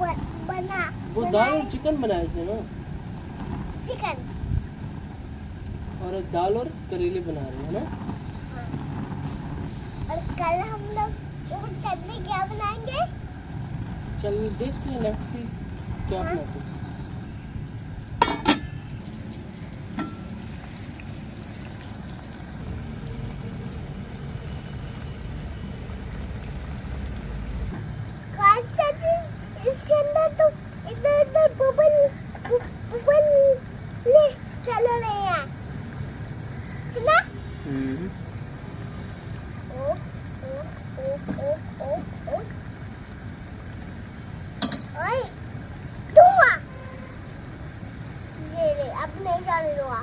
बना वो दाल और चिकन बनाए थे ना, चिकन। और दाल और करेले बना रहे हैं ना। और कल हम लोग वो चटनी क्या बनाएंगे? चल देखते हैं, लेट्स सी क्या हाँ। बनाते हैं। अच्छा जी, इसके अंदर तो इधर इधर बबल ले चल रहे हैं, है ना? ओ ओ ओ ओ ओ ओ ओए धुआं, ये ले अब नहीं चल रहा।